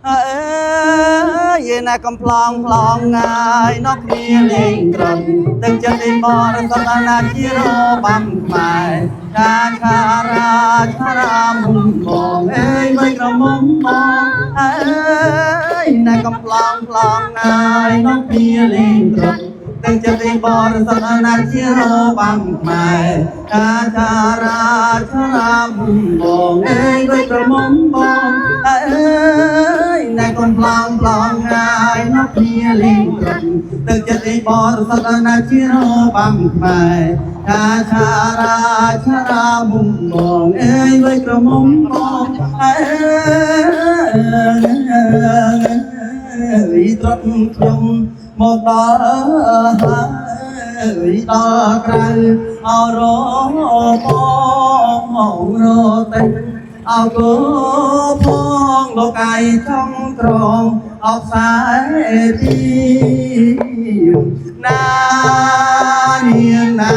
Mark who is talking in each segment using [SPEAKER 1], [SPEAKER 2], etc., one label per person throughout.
[SPEAKER 1] ยน่าកំ ប្លង់ ប្លង់ ងាយ នោះគ្នាលេងត្រង់ទឹកចិត្តឯបរសតណាជារបាំខ្មែរកាខារាឆរាមុំបងអើយមិនក្រមុំបងអើយណាកំ ប្លង់ ប្លង់ ងាយ នោះគ្នាលេងត្រង់ទឹកចិត្តឯបរសតណាជារបាំខ្មែរកាខារាឆរាមុំបងអើយមិនក្រមុំបងអើយណាកំ ប្លង់ ប្លង់ ងាយ នោះគ្នាលេងត្រង់ទឹកចិត្តឯបរសតណាជារបាំខ្មែរកាខារាឆរាមុំបងអើយមិនក្រមុំបងអើយត្រត់ខ្ញុំមកដល់ហើយដល់ក្រៅអរបងរតែអោគោផងលោកឯងចង់ត្រង់អោខ្សែទីណានាងណា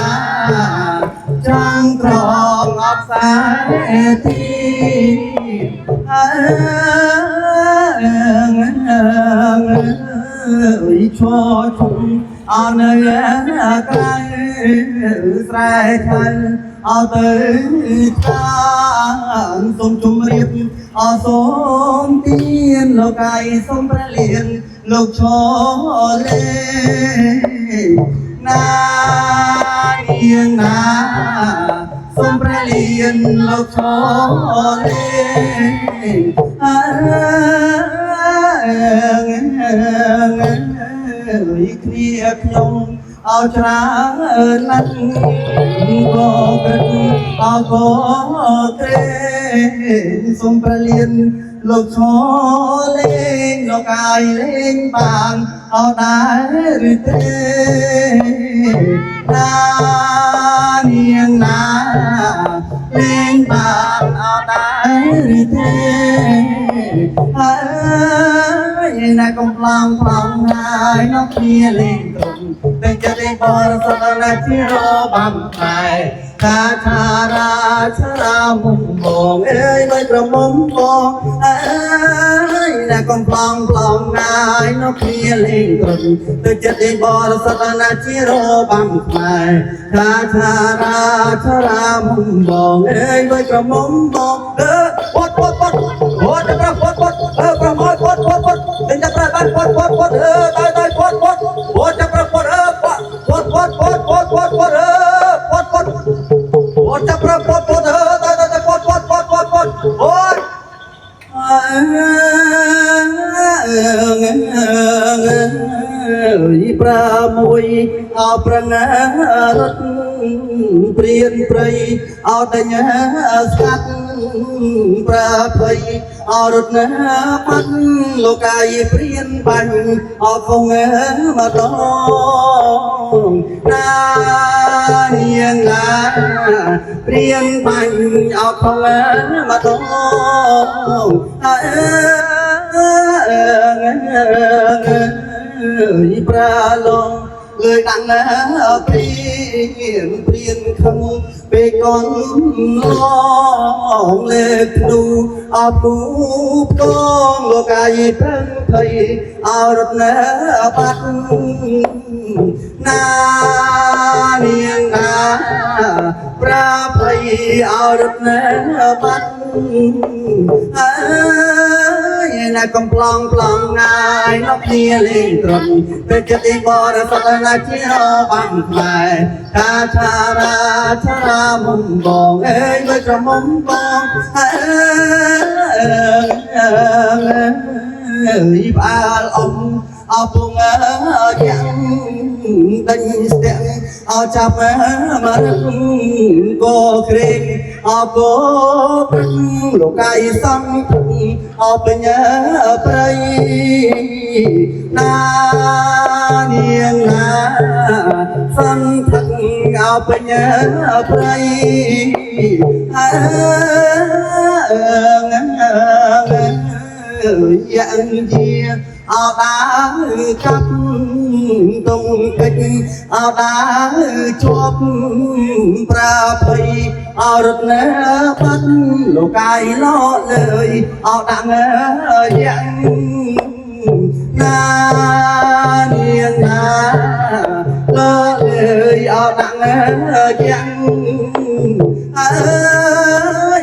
[SPEAKER 1] ចង់ត្រង់អោខ្សែទីអើយឈរជុំអរនៅក្រៅស្រែខៅអរទៅខាងសូមជម្រាបអរសូមទានលោកឯងសូមព្រះលៀនលោកឈរលេណានាងណាសូមព្រះលៀនលោកឈរលេគ្នាខ្ញុំអោច្រើនណាស់ក៏គិតអោក៏ត្រេសូមព្រះលៀនលោកឈរលេងលោកអាយលេងបានអោដែរឬទេណានាងណាលេងបានអោដែរឬទេហើយណាកំ ប្លង់ ប្លង់ ងាយ នោះគ្នាលេងត្រង់ទឹកចិត្តឯបរសតណាជារបាំខ្មែរកាខារាឆរាមុំបងអើយមិនក្រមុំបងអើយណាកំ ប្លង់ ប្លង់ ងាយ នោះគ្នាលេងត្រង់ទឹកចិត្តឯបរសតណាជារបាំខ្មែរកាខារាឆរាមុំបងអើយមិនក្រមុំបងពត់ពត់ពត់ពត់ប្រពត់ពត់ប្រមោយពត់ពត់ពត់តែចាប់ប្របានពត់ពត់ពត់តើពត់ពត់ពត់ចាប់ប្រពត់ពត់ពត់ពត់ពត់ពត់ពត់ពត់ពត់ពត់ចាប់ប្រពត់ពត់តើពត់ពត់ពត់ពត់ពត់ពត់ប្រាមួយអោប្រងារត់ព្រៀនព្រៃអោដញ្ញស្កាត់ប្រាភ័យអរត់ណាបាត់លោកអាយព្រៀនបាញ់អោខងមកដល់ណានាងណាព្រៀនបាញ់អោខងមកដល់ប្រាឡងលើកដាក់ណាព្រៀនខំពេកកងងលេខនូអបគូកងលោកអាយប្រឹងភ័យអរត់ណាបាត់ណានាងណាប្រាភ័យអរត់ណាបាត់ហើយណាកំ ប្លង់ ប្លង់ ងាយ នោះគ្នាលេងត្រង់ទឹកចិត្តឯបរសតណាជារបាំខ្មែរកាខារាឆរាមុំបងអើយមិនក្រមុំបងអើយផ្អើលអពងយ៉ាងដេញស្ទាក់អោចាប់មករឹកក៏ក្រេងអោក៏ព្រឹងលោកកាយសំអោបញ្ញាប្រៃណានាងណាសំថឹងអោបញ្ញាប្រៃយ៉ាងជាអោដាកាប់ តុងកិច្ចអោដាជាប់ប្រាភ័យអរត់ណែបាត់លោកកាយឡលើយអោដាក់យ៉ាងណានាងណាលើយអោដាក់យ៉ាងអើ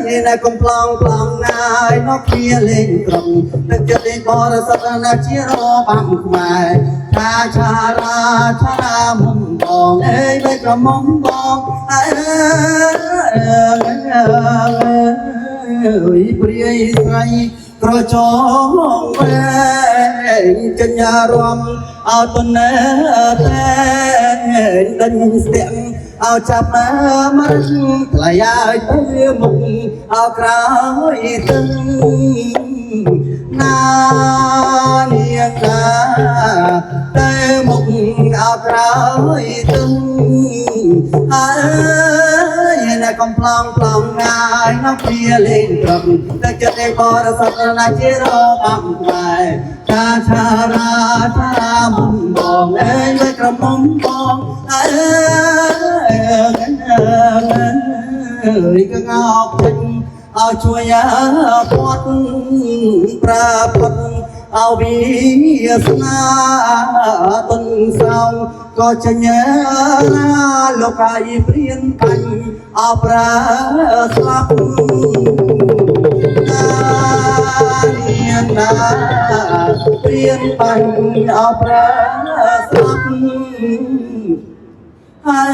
[SPEAKER 1] យណែកំប្លងប្លងណាយមកគ្នាលេងក្រុងទឹកចិត្តលេងបរិសុទ្ធណាជារបាំខ្មែរថាឆារាឆារាមុំបងអើយបីក្រមុំបងអើយព្រាយស្រីក្រចងវែងកញ្ញារំអោតនែតែដេញស្ទាក់អោចាប់មកថ្លៃឲ្យទៅមុខអោក្រោយទឹកណានាងណាតែមុខអោក្រោយទឹកហើយណែកំប្លងប្លង់ងាយមកព្រាលេងត្រឹមតែចិត្តឯបរិសុទ្ធណាជារបាំខ្មែរថាឆារាឆារាមុំបងអើយលើក្រមុំបងអើយកងោកពេញឲ្យជួយពាត់ប្រាផុតឲ្យវាសនាទុនសោងក៏ចញ្ញាលោកកាយព្រៀនបាញ់អោប្រាស្លាប់នាងណាព្រៀនបាញ់អោប្រាស្លាប់ហើ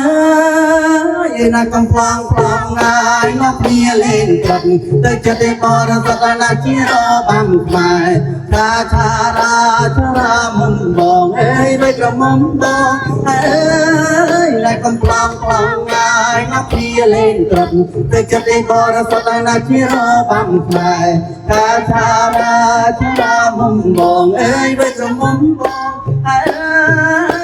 [SPEAKER 1] យណាកំប្លងប្លង់ងាយមកគ្នាលេងកាត់ទៅចិត្តបរិសុទ្ធណាជារបាំខ្មែរថាឆារាឆារាមុំបងអើយបីក្រមុំបងអើយណាកំប្លងប្លង់ងាយមកគ្នាលេងកាត់ទៅចិត្តបរិសុទ្ធណាជារបាំខ្មែរថាឆារាឆារាមុំបងអើយបីក្រមុំបងអើ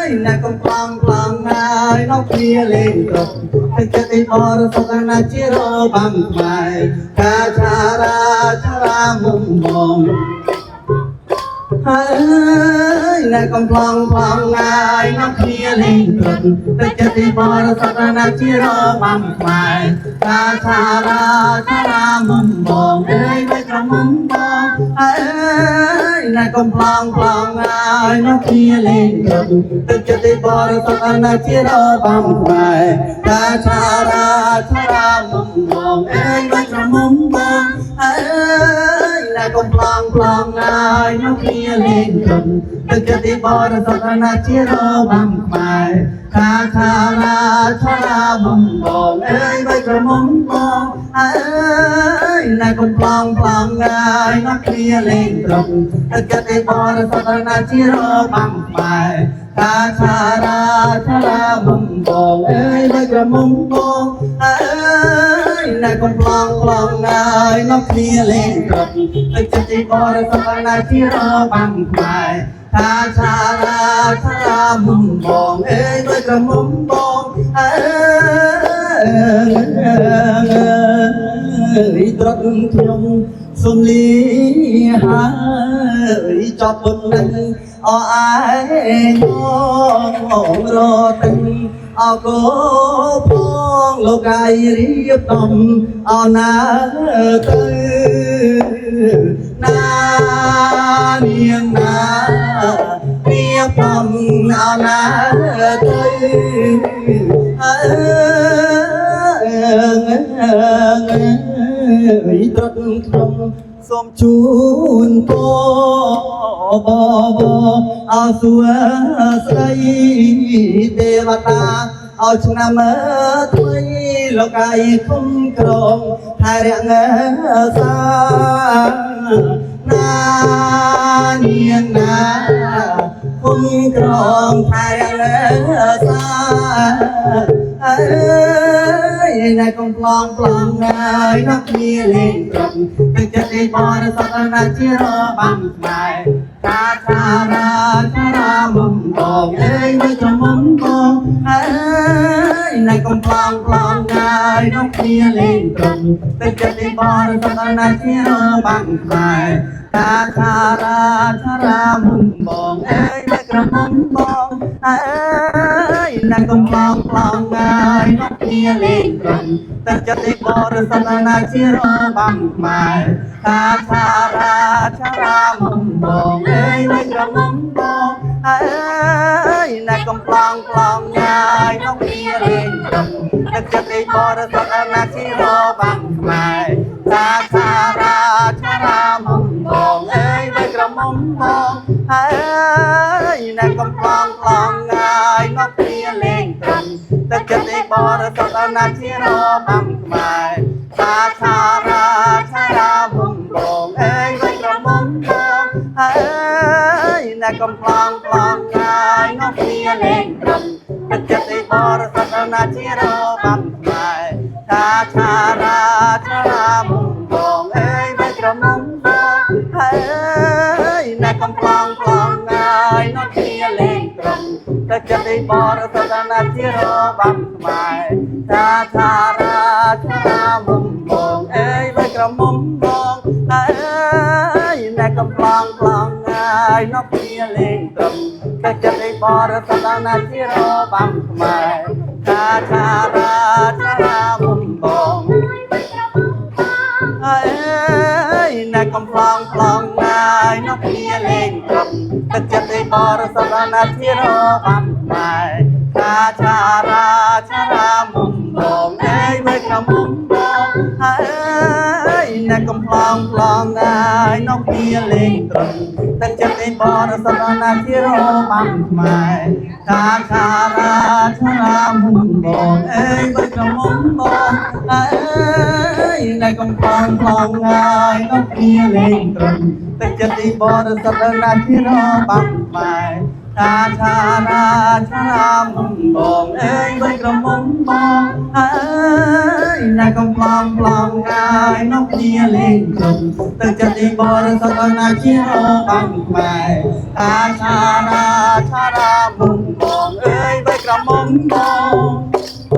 [SPEAKER 1] យណាកំប្លងប្លង់ងាយមកគ្នាលេងកាត់ទៅចិត្តបរិសុទ្ធណាជារបាំខ្មែរថាឆារាឆារាមុំបងហើយណែកំប្លងប្លង់ងាយមកគ្នាលេងកាត់ទៅចិត្តបរិសុទ្ធណាជារបាំខ្មែរថាឆារាឆារាមុំបងអើយបីក្រមុំបងហើយណែកំប្លងប្លង់ងាយមកគ្នាលេងកាត់ទៅចិត្តបរិសុទ្ធណាជារបាំខ្មែរថាឆារាឆារាមុំបងអើយបីក្រមុំបងហើយណែកំប្លងប្លង់ងាយមកគ្នាលេងកាត់ទៅចិត្តបរិសុទ្ធណាជារបាំខ្មែរថាឆារាឆារាមុំបងអើយបីក្រមុំបងហើយណែកំប្លងប្លង់ងាយមកគ្នាលេងត្រង់ទៅចិត្តបរិសុទ្ធណាជារបាំខ្មែរថាឆារាឆារាមុំបងអើយបីក្រមុំបងហើយណែកំប្លងប្លង់ងាយមកគ្នាលេងត្រង់ទៅចិត្តបរិសុទ្ធណាជារបាំខ្មែរថាឆារាឆារាមុំបងអើយបីក្រមុំបងអើយត្រង់ខ្ញុំសុំលីហើយចប់បុណ្យនឹងអអាយងរទឹកអកោផងលោកកាយរៀបតំអណាទៅណានាងណារៀបតំអណាទៅត្រឹមខ្ញុំសូមជូនពរបបអសួស្ដីទេវតាឲ្យឆ្នាំថ្មីលោកកាយគុំក្រងហើយរក្សាណានាងណាគុំក្រងហើយរក្សាអើយណែកំប្លងប្លង់ងាយមកគ្នាលេងត្រង់ទៅចិត្តបរិសុទ្ធណាជារបាំខ្មែរថាឆារាឆារាមុំបងអើយបីក្រមុំបងអើយណែកំប្លងប្លង់ងាយមកគ្នាលេងត្រង់ទៅចិត្តបរិសុទ្ធណាជារបាំខ្មែរថាឆារាឆារាមុំបងអើយបីក្រមុំបងអ អើយណាកំឡងខ្លងហើយនោះគ្នាលេងត្រង់ទឹកចិត្តឯបរិសុទ្ធណាជារបាំខ្មែរតាឆារាឆារាមុំបងអើយមិនក្រមុំបងអើយណាកំឡងខ្លងហើយនោះគ្នាលេងត្រង់ទឹកចិត្តឯបរិសុទ្ធណាជារបាំខ្មែរតាឆារាឆារាមុំបងអើយមិនក្រមុំបងអើយណាកំឡងខ្លងហើយនោះគ្នាលេងត្រង់ទឹកចិត្តឯបរិសុទ្ធណាជារបាំខ្មែរតាឆារាឆារាមុំបងអើយមិនក្រមុំបងអើយណាកំឡងខ្លងហើយនោះគ្នាលេងត្រង់ទឹកចិត្តឯបរិសុទ្ធណាជារបាំខ្មែរតាឆារាឆារាមុំបងអើយមិនក្រមុំបងអើយណាកំឡងខ្លងហើយនោះគ្នាលេងត្រង់ទឹកចិត្តឯបរិសុទ្ធណាជារបាំខ្មែរតាឆារាឆារាមុំបងអើយមិនក្រមុំបងអើយណាកំឡងខ្លងហើយនោះគ្នាលេងត្រង់ទឹកចិត្តឯបរិសុទ្ធណាជារបាំខ្មែរតាឆារាឆារាមុំបងអើយណាកំឡងខ្លងហើយនោះគ្នាលេងត្រង់ទឹកចិត្តឯបរិសុទ្ធណាជារបាំខ្មែរតាឆារាឆារាមុំបងអើយមិនក្រមុំបងអើយណាកំឡងខ្លងហើយនោះគ្នាលេងត្រង់ទឹកចិត្តឯបរិសុទ្ធណាជារបាំខ្មែរតាឆារាឆារាមុំបងអើយមិនក្រមុំបងអើយណាកំឡងខ្លងហើយនោះគ្នាលេងត្រង់ទឹកចិត្តឯបរិសុទ្ធណាជារបាំខ្មែរតាឆារាឆារាមុំបងអើយមិនក្រមុំបងអើយណាកំឡងខ្លងហើយនោះគ្នាលេងត្រង់ទឹកចិត្តឯបរិសុទ្ធណាជារបាំខ្មែរតាឆារាឆារាមុំបងអើយមិនក្រមុំបង